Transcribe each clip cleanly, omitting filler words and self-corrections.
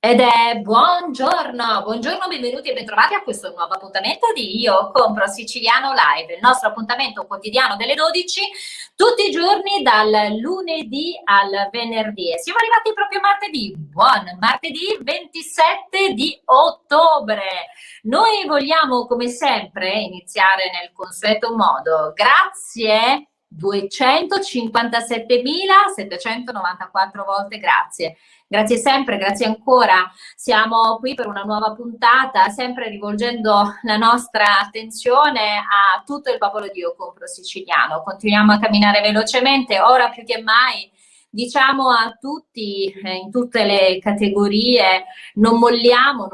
Ed è buongiorno, buongiorno, benvenuti e bentrovati a questo nuovo appuntamento di Io Compro Siciliano Live, il nostro appuntamento quotidiano delle 12, tutti i giorni dal lunedì al venerdì. E siamo arrivati proprio martedì, buon martedì 27 di ottobre. Noi vogliamo, come sempre, iniziare nel consueto modo. Grazie 257.794 volte, grazie. Grazie sempre, grazie ancora. Siamo qui per una nuova puntata, sempre rivolgendo la nostra attenzione a tutto il popolo di Io Compro Siciliano. Continuiamo a camminare velocemente, ora più che mai. Diciamo a tutti, in tutte le categorie, non molliamo,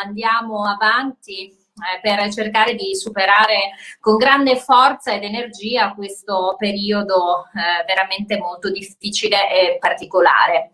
andiamo avanti per cercare di superare con grande forza ed energia questo periodo veramente molto difficile e particolare.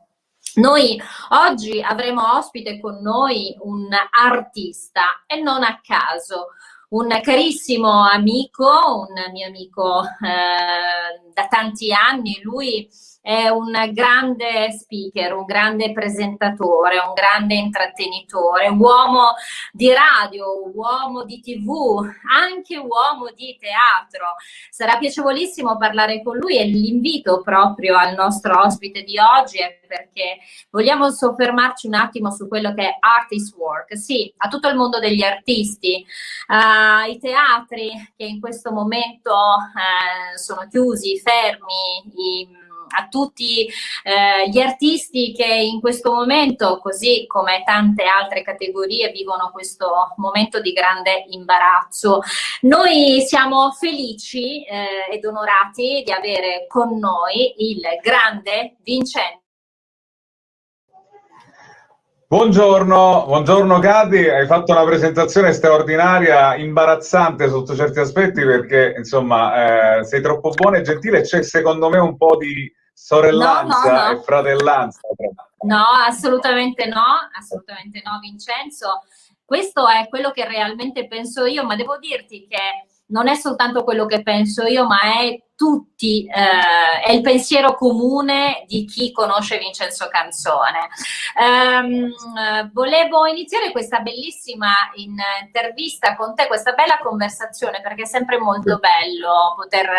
Noi oggi avremo ospite con noi un artista e non a caso, un carissimo amico, un mio amico da tanti anni. Lui è un grande speaker, un grande presentatore, un grande intrattenitore, uomo di radio, uomo di TV, anche uomo di teatro. Sarà piacevolissimo parlare con lui e l'invito proprio al nostro ospite di oggi è perché vogliamo soffermarci un attimo su quello che è artist work, sì, a tutto il mondo degli artisti, i teatri che in questo momento sono chiusi, fermi, a tutti gli artisti che in questo momento, così come tante altre categorie, vivono questo momento di grande imbarazzo. Noi siamo felici ed onorati di avere con noi il grande Vincenzo. Buongiorno Cati, hai fatto una presentazione straordinaria, imbarazzante sotto certi aspetti perché insomma sei troppo buona e gentile e c'è secondo me un po' di sorellanza e fratellanza. No, assolutamente no, Vincenzo. Questo è quello che realmente penso io, ma devo dirti che non è soltanto quello che penso io, ma è è il pensiero comune di chi conosce Vincenzo Canzone. Volevo iniziare questa bellissima intervista con te, questa bella conversazione, perché è sempre molto bello poter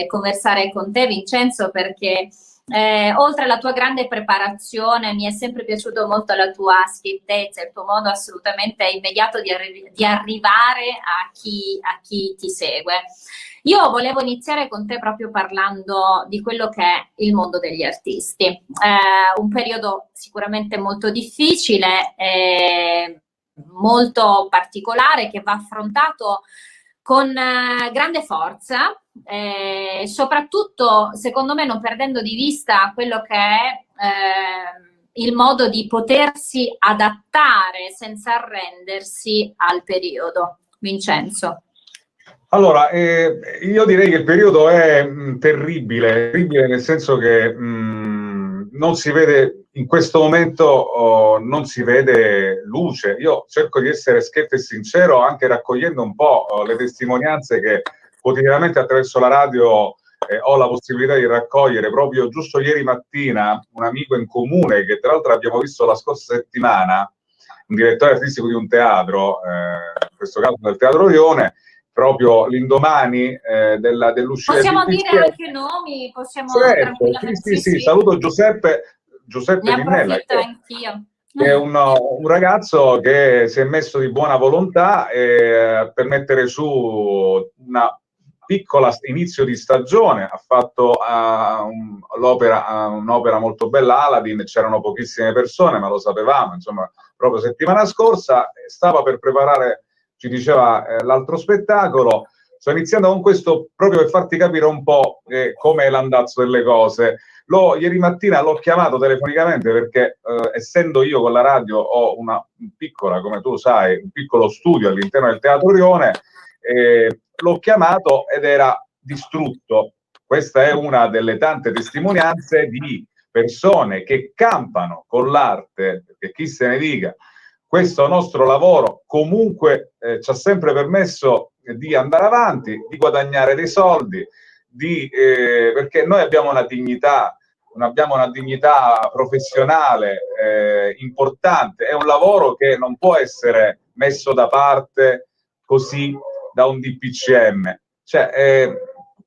conversare con te, Vincenzo, perché oltre alla tua grande preparazione mi è sempre piaciuto molto la tua schiettezza, il tuo modo assolutamente immediato di arrivare a chi ti segue. Io volevo iniziare con te proprio parlando di quello che è il mondo degli artisti, un periodo sicuramente molto difficile, molto particolare, che va affrontato con grande forza, soprattutto secondo me non perdendo di vista quello che è il modo di potersi adattare senza arrendersi al periodo. Vincenzo. Allora, io direi che il periodo è terribile nel senso che non si vede, in questo momento non si vede luce. Io cerco di essere schietto e sincero anche raccogliendo un po' le testimonianze che quotidianamente attraverso la radio ho la possibilità di raccogliere. Proprio giusto ieri mattina un amico in comune, che tra l'altro abbiamo visto la scorsa settimana, un direttore artistico di un teatro, in questo caso del Teatro Lione, proprio l'indomani dell'uscita possiamo di dire anche nomi, possiamo certo, tranquillamente sì, saluto Giuseppe ne Pinnella, approfitto anch'io. che è un ragazzo che si è messo di buona volontà per mettere su una piccola inizio di stagione. Ha fatto un'opera molto bella, Aladdin, c'erano pochissime persone, ma lo sapevamo, insomma, proprio settimana scorsa stava per preparare, ci diceva, l'altro spettacolo. Sto iniziando con questo proprio per farti capire un po' come è l'andazzo delle cose. Ieri mattina l'ho chiamato telefonicamente perché essendo io con la radio ho una piccola, come tu sai, un piccolo studio all'interno del Teatro Lione, l'ho chiamato ed era distrutto. Questa è una delle tante testimonianze di persone che campano con l'arte, perché chi se ne dica, questo nostro lavoro comunque ci ha sempre permesso di andare avanti, di guadagnare dei soldi, perché noi abbiamo una dignità professionale importante, è un lavoro che non può essere messo da parte così da un DPCM. Cioè,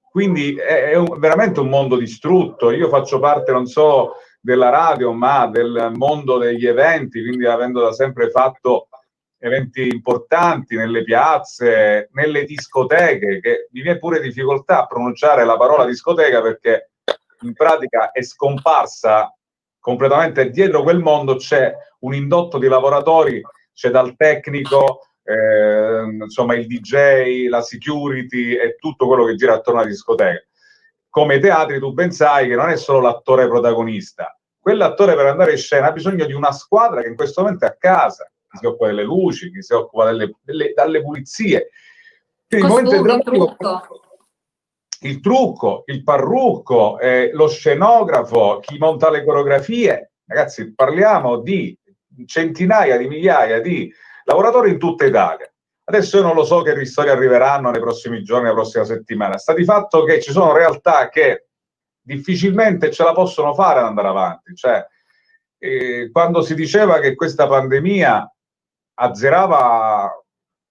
quindi è veramente un mondo distrutto. Io faccio parte, non so, della radio, ma del mondo degli eventi, quindi avendo da sempre fatto eventi importanti nelle piazze, nelle discoteche, che mi viene pure difficoltà a pronunciare la parola discoteca perché in pratica è scomparsa completamente. Dietro quel mondo c'è un indotto di lavoratori, c'è dal tecnico, insomma il DJ, la security e tutto quello che gira attorno alla discoteca. Come i teatri tu ben sai che non è solo l'attore protagonista, quell'attore per andare in scena ha bisogno di una squadra che in questo momento è a casa, chi si occupa delle luci, chi si occupa dalle pulizie. Quindi il trucco, il parrucco, lo scenografo, chi monta le coreografie. Ragazzi, parliamo di centinaia di migliaia di lavoratori in tutta Italia. Adesso io non lo so che ristori arriveranno nei prossimi giorni, nella prossima settimana. Sta di fatto che ci sono realtà che difficilmente ce la possono fare ad andare avanti. Cioè, quando si diceva che questa pandemia azzerava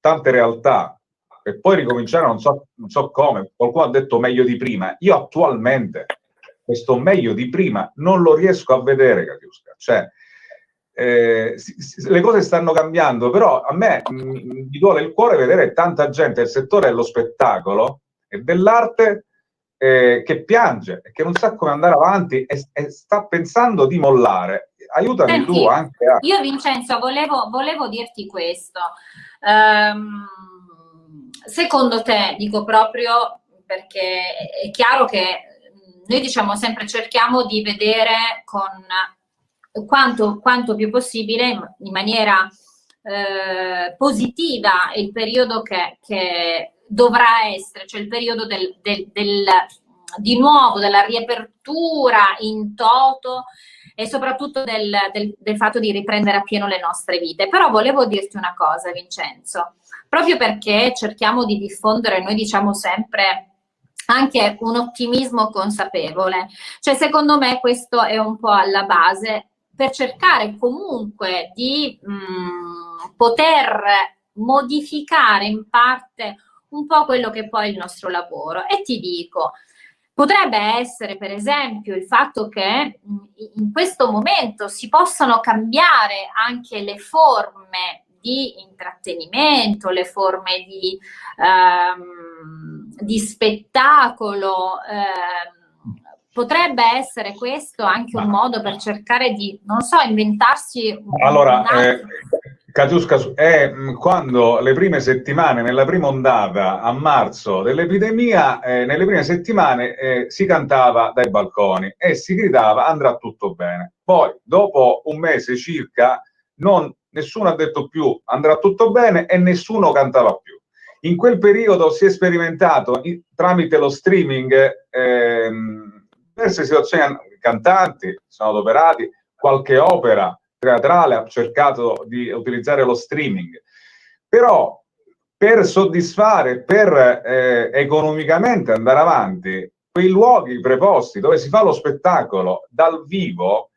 tante realtà e poi ricominciare non so come, qualcuno ha detto meglio di prima. Io attualmente questo meglio di prima non lo riesco a vedere, Katiuska. Cioè, le cose stanno cambiando, però a me mi duole il cuore vedere tanta gente del settore dello spettacolo e dell'arte che piange e che non sa come andare avanti e sta pensando di mollare. Aiutami. Senti, tu anche a... Io Vincenzo volevo dirti questo. Secondo te, dico proprio perché è chiaro che noi diciamo sempre cerchiamo di vedere con quanto più possibile in maniera positiva il periodo che dovrà essere, cioè il periodo di nuovo della riapertura in toto e soprattutto del fatto di riprendere a pieno le nostre vite. Però volevo dirti una cosa, Vincenzo, proprio perché cerchiamo di diffondere, noi diciamo sempre, anche un ottimismo consapevole. Cioè, secondo me questo è un po' alla base per cercare comunque di poter modificare in parte un po' quello che poi è il nostro lavoro. E ti dico, potrebbe essere per esempio il fatto che in questo momento si possano cambiare anche le forme di intrattenimento, le forme di spettacolo. Potrebbe essere questo anche un modo per cercare di, non so, inventarsi allora, Katiuska, quando le prime settimane, nella prima ondata a marzo dell'epidemia, nelle prime settimane si cantava dai balconi e si gridava andrà tutto bene. Poi, dopo un mese circa, nessuno ha detto più andrà tutto bene e nessuno cantava più. In quel periodo si è sperimentato tramite lo streaming diverse situazioni, cantanti sono adoperati, qualche opera teatrale ha cercato di utilizzare lo streaming, però per soddisfare, per economicamente andare avanti, quei luoghi preposti dove si fa lo spettacolo dal vivo,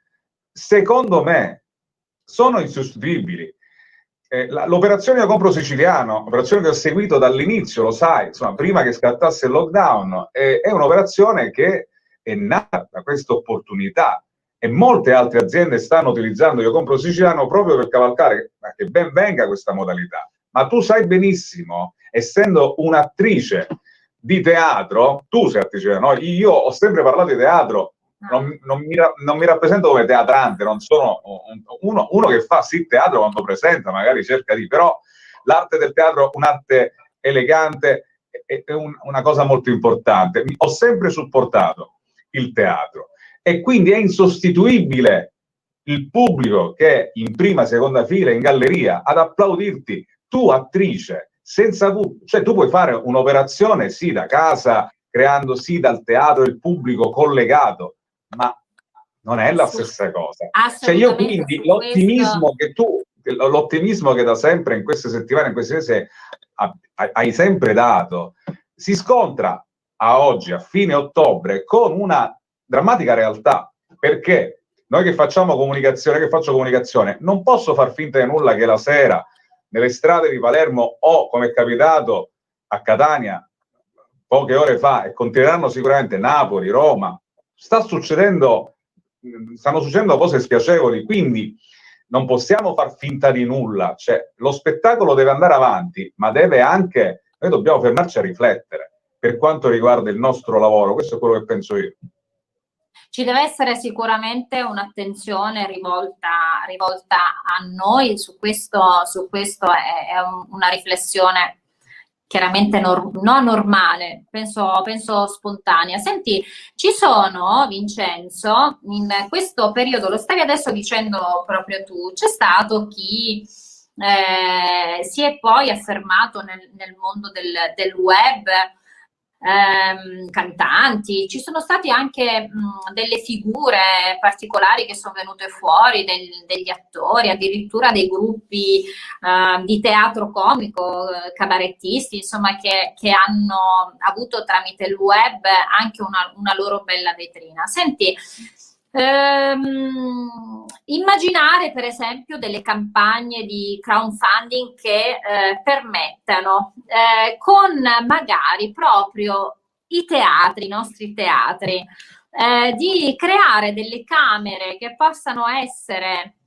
secondo me, sono insostituibili. L'operazione Io compro siciliano, operazione che ho seguito dall'inizio, lo sai, insomma, prima che scattasse il lockdown, è un'operazione che è nata da questa opportunità e molte altre aziende stanno utilizzando Io compro siciliano proprio per cavalcare, che ben venga questa modalità. Ma tu sai benissimo, essendo un'attrice di teatro, tu sei attrice, no? Io ho sempre parlato di teatro, non mi rappresento come teatrante, non sono uno che fa sì teatro quando presenta, magari cerca di, però l'arte del teatro è un'arte elegante, è una cosa molto importante. Ho sempre supportato il teatro e quindi è insostituibile il pubblico che è in prima, seconda fila, in galleria ad applaudirti, tu attrice, cioè tu puoi fare un'operazione sì da casa, creando sì dal teatro il pubblico collegato, ma non è la stessa cosa. Cioè io quindi l'ottimismo che da sempre in queste settimane, in questi mesi hai sempre dato, si scontra a oggi, a fine ottobre, con una drammatica realtà, perché noi che facciamo comunicazione, che faccio comunicazione, non posso far finta di nulla che la sera nelle strade di Palermo o, come è capitato a Catania poche ore fa, e continueranno sicuramente Napoli, Roma, stanno succedendo cose spiacevoli, quindi non possiamo far finta di nulla, cioè lo spettacolo deve andare avanti, ma deve anche, noi dobbiamo fermarci a riflettere per quanto riguarda il nostro lavoro, questo è quello che penso io. Ci deve essere sicuramente un'attenzione rivolta a noi, su questo è una riflessione chiaramente non normale, penso spontanea. Senti, ci sono, Vincenzo, in questo periodo, lo stavi adesso dicendo proprio tu, c'è stato chi si è poi affermato nel mondo del web, cantanti, ci sono stati anche delle figure particolari che sono venute fuori, degli attori, addirittura dei gruppi di teatro comico, cabarettisti, insomma, che hanno avuto tramite il web anche una loro bella vetrina. Senti, immaginare per esempio delle campagne di crowdfunding che permettano con magari proprio i teatri, i nostri teatri, di creare delle camere che possano essere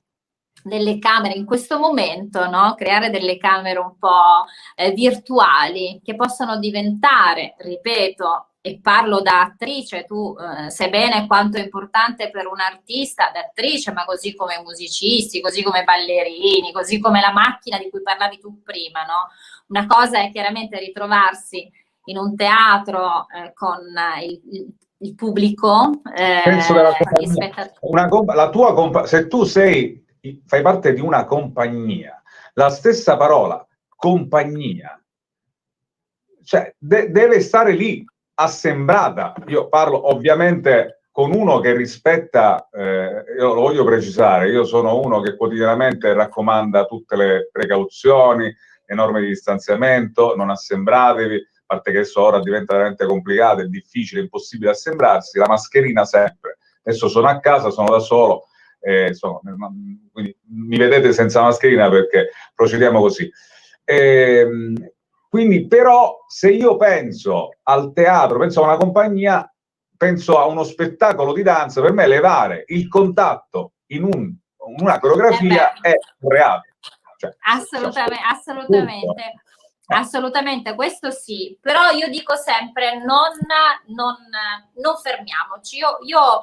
delle camere in questo momento, no? Creare delle camere un po' virtuali che possono diventare, ripeto, e parlo da attrice, tu sai bene quanto è importante per un artista, da attrice, ma così come musicisti, così come ballerini, così come la macchina di cui parlavi tu prima, no? Una cosa è chiaramente ritrovarsi in un teatro con il pubblico, Penso che la tua se tu fai parte di una compagnia, la stessa parola, compagnia, cioè deve stare lì, assemblata. Io parlo ovviamente con uno che rispetta, io lo voglio precisare, io sono uno che quotidianamente raccomanda tutte le precauzioni, le norme di distanziamento, non assemblatevi, a parte che adesso ora diventa veramente complicato, è difficile, impossibile assemblarsi, la mascherina sempre. Adesso sono a casa, sono da solo, quindi mi vedete senza mascherina perché procediamo così. Quindi però se io penso al teatro, penso a una compagnia, penso a uno spettacolo di danza, per me levare il contatto in una coreografia è un reato. Cioè, assolutamente. Assolutamente, questo sì, però io dico sempre non fermiamoci. Io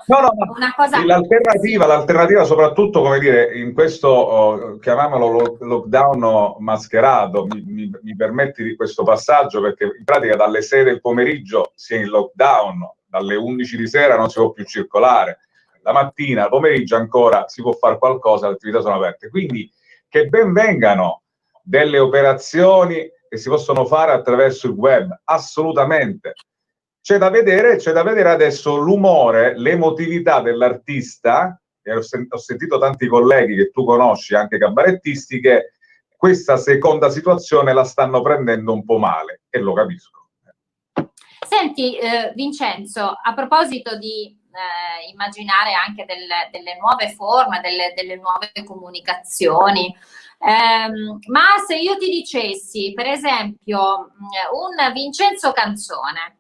no, una cosa... l'alternativa soprattutto, come dire, in questo, chiamiamolo lockdown mascherato, mi permetti di questo passaggio, perché in pratica dalle 6 del pomeriggio si è in lockdown, dalle 11 di sera non si può più circolare, la mattina, al pomeriggio ancora si può fare qualcosa, le attività sono aperte, quindi che ben vengano delle operazioni che si possono fare attraverso il web, assolutamente. C'è da vedere adesso l'umore, l'emotività dell'artista, e ho sentito tanti colleghi che tu conosci, anche cabarettisti, che questa seconda situazione la stanno prendendo un po' male, e lo capisco. Senti, Vincenzo, a proposito di immaginare anche delle nuove forme, delle nuove comunicazioni, ma se io ti dicessi, per esempio, un Vincenzo Canzone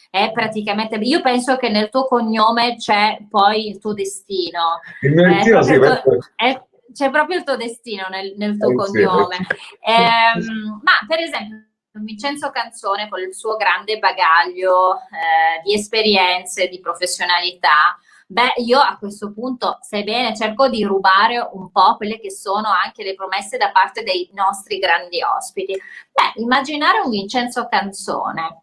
è praticamente, io penso che nel tuo cognome c'è poi il tuo destino. Il mio destino, sì, c'è proprio il tuo destino nel tuo cognome. Ma per esempio Vincenzo Canzone, con il suo grande bagaglio di esperienze, di professionalità, beh, io a questo punto, sai bene, cerco di rubare un po' quelle che sono anche le promesse da parte dei nostri grandi ospiti. Beh, immaginare un Vincenzo Canzone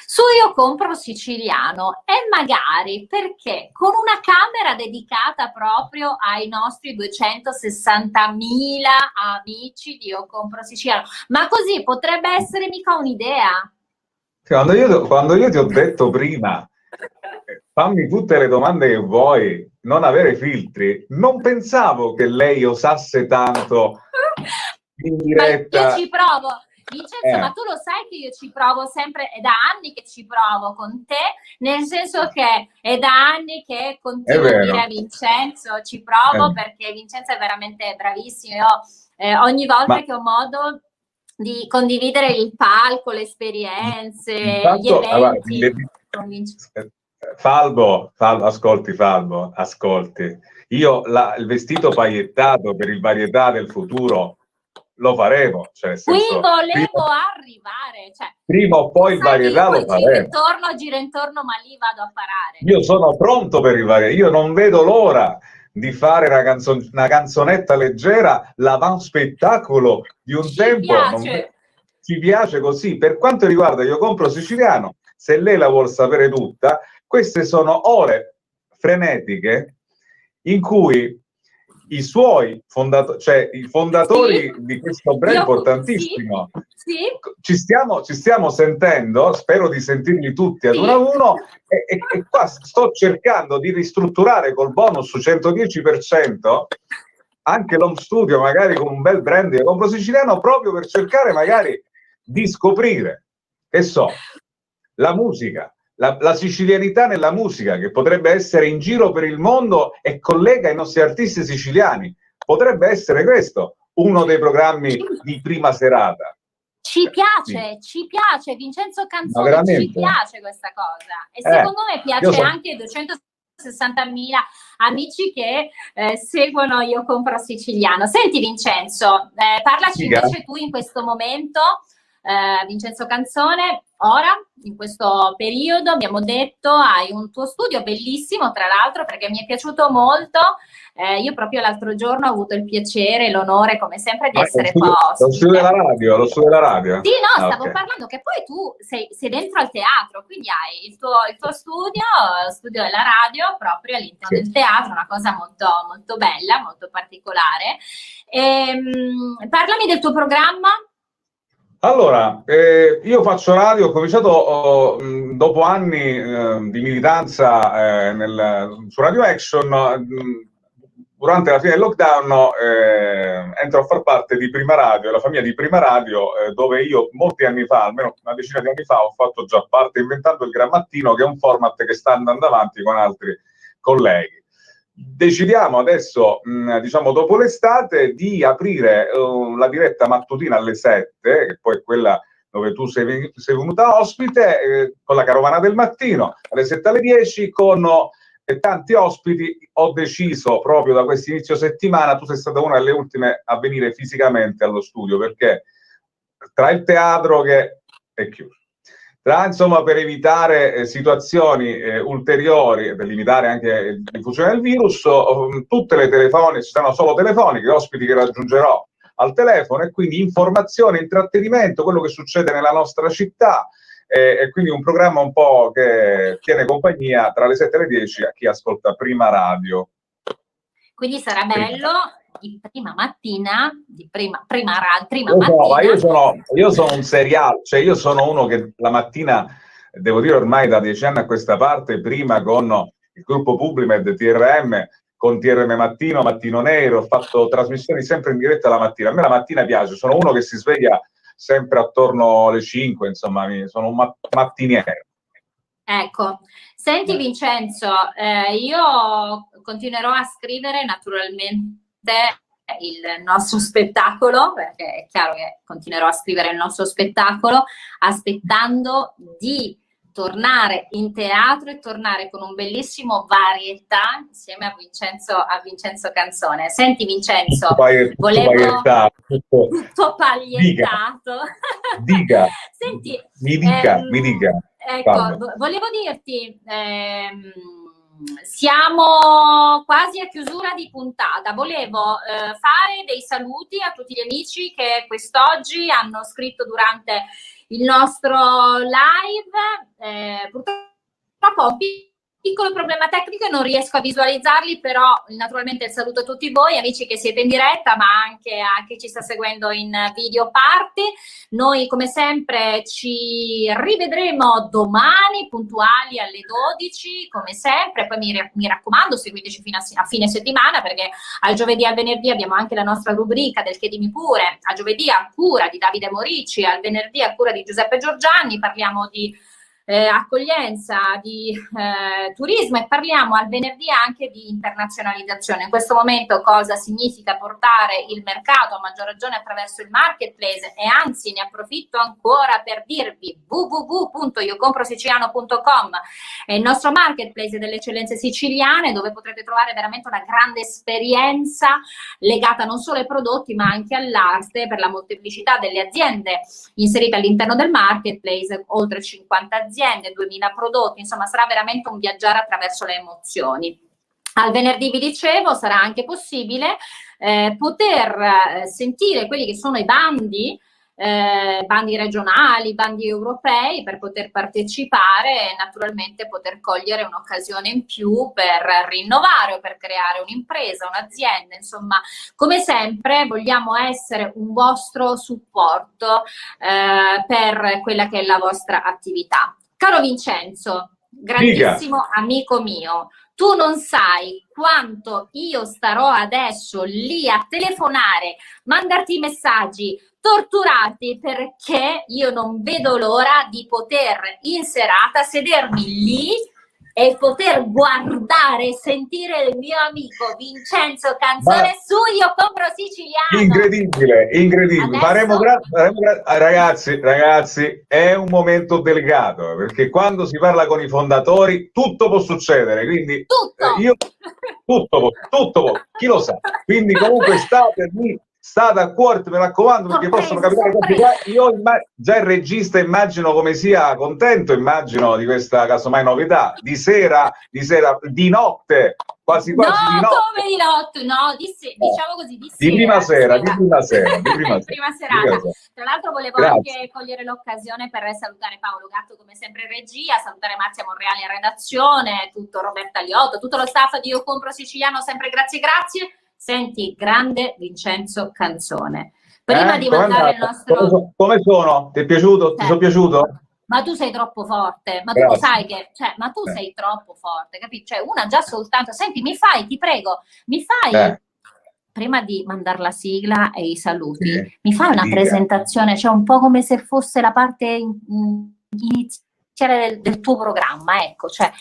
su Io Compro Siciliano, e magari perché con una camera dedicata proprio ai nostri 260.000 amici di Io Compro Siciliano, ma così potrebbe essere mica un'idea. Quando io ti ho detto prima, fammi tutte le domande che vuoi, non avere filtri, non pensavo che lei osasse tanto in diretta. Ma io ci provo. Vincenzo, ma tu lo sai che io ci provo sempre, è da anni che ci provo con te, nel senso che è da anni che continuo a dire a Vincenzo ci provo perché Vincenzo è veramente bravissimo. Io ogni volta che ho modo di condividere il palco, le esperienze, gli eventi con Vincenzo. Falbo, ascolti. Io il vestito paillettato per il Varietà del futuro lo faremo. Cioè, nel senso, qui volevo arrivare. Cioè, prima o poi il Varietà lo faremo. Giro intorno, ma lì vado a parare. Io sono pronto per il Varietà. Io non vedo l'ora di fare una canzonetta leggera, l'avanspettacolo di un tempo. Ci piace così. Per quanto riguarda Io compro siciliano, se lei la vuol sapere tutta, queste sono ore frenetiche in cui i suoi fondatori, cioè i fondatori di questo brand importantissimo, ci stiamo sentendo, spero di sentirli tutti ad uno a uno, e qua sto cercando di ristrutturare col bonus 110% anche l'home studio, magari con un bel brand Io compro siciliano, proprio per cercare magari di scoprire, che so, la musica, la sicilianità nella musica, che potrebbe essere in giro per il mondo e collega i nostri artisti siciliani. Potrebbe essere questo uno dei programmi di prima serata. Ci piace, Vincenzo Canzone, ci piace questa cosa. E secondo me piace anche ai 260.000 amici che seguono Io compro siciliano. Senti Vincenzo, parlaci invece tu in questo momento, Vincenzo Canzone, ora, in questo periodo, abbiamo detto, hai un tuo studio bellissimo, tra l'altro, perché mi è piaciuto molto. Io proprio l'altro giorno ho avuto il piacere e l'onore, come sempre, di essere ospite. Lo studio della radio? Sì, no, stavo parlando che poi tu sei dentro al teatro, quindi hai il tuo studio della radio, proprio all'interno del teatro, una cosa molto, molto bella, molto particolare. Parlami del tuo programma. Allora, io faccio radio, ho cominciato dopo anni di militanza su Radio Action. Durante la fine del lockdown entro a far parte di Prima Radio, la famiglia di Prima Radio, dove io molti anni fa, almeno una decina di anni fa, ho fatto già parte inventando il Gran Mattino, che è un format che sta andando avanti con altri colleghi. Decidiamo adesso, diciamo dopo l'estate, di aprire la diretta mattutina alle 7, che poi è quella dove tu sei venuta ospite, con la Carovana del Mattino, alle 7 alle 10, con tanti ospiti. Ho deciso proprio da questo inizio settimana, tu sei stata una delle ultime a venire fisicamente allo studio, perché tra il teatro che è chiuso, insomma, per evitare situazioni ulteriori, per limitare anche la diffusione del virus, tutte le telefoniche, ci saranno solo telefoniche, ospiti che raggiungerò al telefono, e quindi informazione, intrattenimento, quello che succede nella nostra città, e quindi un programma un po' che tiene compagnia tra le 7 e le 10 a chi ascolta Prima Radio. Quindi sarà bello di prima mattina, io sono un seriale, cioè io sono uno che la mattina, devo dire ormai da 10 anni a questa parte, prima con il gruppo Publimed, TRM, con TRM Mattino, Mattino Nero, ho fatto trasmissioni sempre in diretta la mattina. A me la mattina piace, sono uno che si sveglia sempre attorno alle 5, insomma, sono un mattiniero. Ecco, senti Vincenzo, io continuerò a scrivere naturalmente il nostro spettacolo, perché è chiaro che continuerò a scrivere il nostro spettacolo, aspettando di tornare in teatro e tornare con un bellissimo Varietà insieme a Vincenzo Canzone. Senti Vincenzo, tutto pagliettato. Dica. Senti, mi dica. Ecco, volevo dirti, siamo quasi a chiusura di puntata. Volevo fare dei saluti a tutti gli amici che quest'oggi hanno scritto durante il nostro live. Purtroppo ho piccolo problema tecnico e non riesco a visualizzarli, però naturalmente il saluto a tutti voi, amici che siete in diretta, ma anche a chi ci sta seguendo in video party. Noi come sempre ci rivedremo domani puntuali alle 12, come sempre, poi mi raccomando seguiteci fino a fine settimana, perché al giovedì e al venerdì abbiamo anche la nostra rubrica del Chiedimi Pure, a giovedì a cura di Davide Morici, al venerdì a cura di Giuseppe Giorgianni, parliamo di accoglienza, di turismo, e parliamo al venerdì anche di internazionalizzazione. In questo momento cosa significa portare il mercato, a maggior ragione attraverso il marketplace, e anzi ne approfitto ancora per dirvi www.iocomprosiciliano.com è il nostro marketplace delle eccellenze siciliane, dove potrete trovare veramente una grande esperienza legata non solo ai prodotti ma anche all'arte, per la molteplicità delle aziende inserite all'interno del marketplace, oltre 50 aziende, 2000 prodotti, insomma sarà veramente un viaggiare attraverso le emozioni. Al venerdì, vi dicevo, sarà anche possibile poter sentire quelli che sono i bandi regionali, bandi europei, per poter partecipare e naturalmente poter cogliere un'occasione in più per rinnovare o per creare un'impresa, un'azienda. Insomma, come sempre vogliamo essere un vostro supporto per quella che è la vostra attività. Caro Vincenzo, grandissimo amico mio, tu non sai quanto io starò adesso lì a telefonare, mandarti messaggi, torturarti, perché io non vedo l'ora di poter in serata sedermi lì e poter guardare e sentire il mio amico Vincenzo Canzone su Io Compro Siciliano. Incredibile, incredibile. Ragazzi, è un momento delicato, perché quando si parla con i fondatori tutto può succedere, quindi tutto, chi lo sa. Quindi comunque state a cuore, mi raccomando, perché possono capitare cose. Io già il regista immagino come sia contento, immagino, di questa casomai novità, di notte, quasi no, di notte. come di notte? No, diciamo così, di prima sera. Prima serata. Tra l'altro volevo anche cogliere l'occasione per salutare Paolo Gatto, come sempre in regia, salutare Marzia Monreale in redazione, tutto Roberta Liotto, tutto lo staff di Io Compro Siciliano, sempre grazie. Senti, grande Vincenzo Canzone. Prima di mandare il nostro... Come sono? Ti è piaciuto? Ti sono piaciuto? Ma tu sei troppo forte, ma tu lo sai che... Cioè, ma tu sei troppo forte, capito? Cioè, una già soltanto... Senti, ti prego, prima di mandare la sigla e i saluti, mi fai una presentazione, cioè un po' come se fosse la parte iniziale del tuo programma, ecco. Cioè,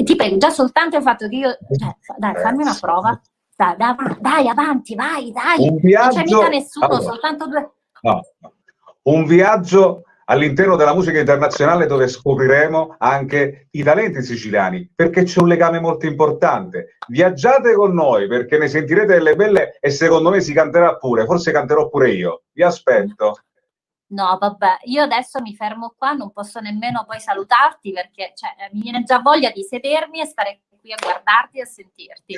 ti prego, già soltanto il fatto che io... Cioè, dai, fammi una prova. Dai, avanti, vai, dai. Un viaggio... Non c'è mica nessuno, soltanto due. No. Un viaggio all'interno della musica internazionale, dove scopriremo anche i talenti siciliani, perché c'è un legame molto importante. Viaggiate con noi, perché ne sentirete delle belle, e secondo me si canterà pure, forse canterò pure io. Vi aspetto. No, vabbè, io adesso mi fermo qua, non posso nemmeno poi salutarti, perché mi viene già voglia di sedermi e stare qui a guardarti e a sentirti.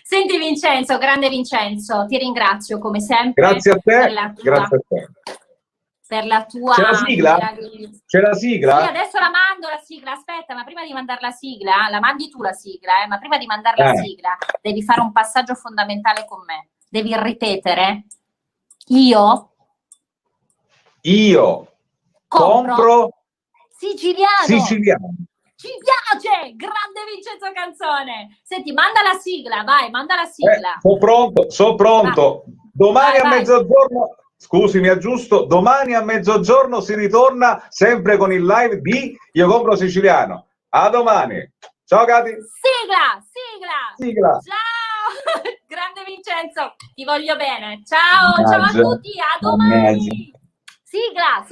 Senti Vincenzo, grande Vincenzo, ti ringrazio come sempre. Grazie a te, grazie a te. Per la tua... C'è la sigla? C'è la sigla? Sì, adesso la mando la sigla, aspetta, ma prima di mandare la sigla, la mandi tu la sigla, ma prima di mandare la sigla devi fare un passaggio fondamentale con me. Devi ripetere: io compro siciliano. Ci piace, grande Vincenzo Canzone. Senti, manda la sigla, vai, manda la sigla. Sono pronto. Domani a mezzogiorno, scusi, mi aggiusto, domani a mezzogiorno si ritorna sempre con il live di Io Compro Siciliano. A domani. Ciao Cati. Sigla. Ciao, grande Vincenzo, ti voglio bene. Ciao a tutti, a domani. Sigla.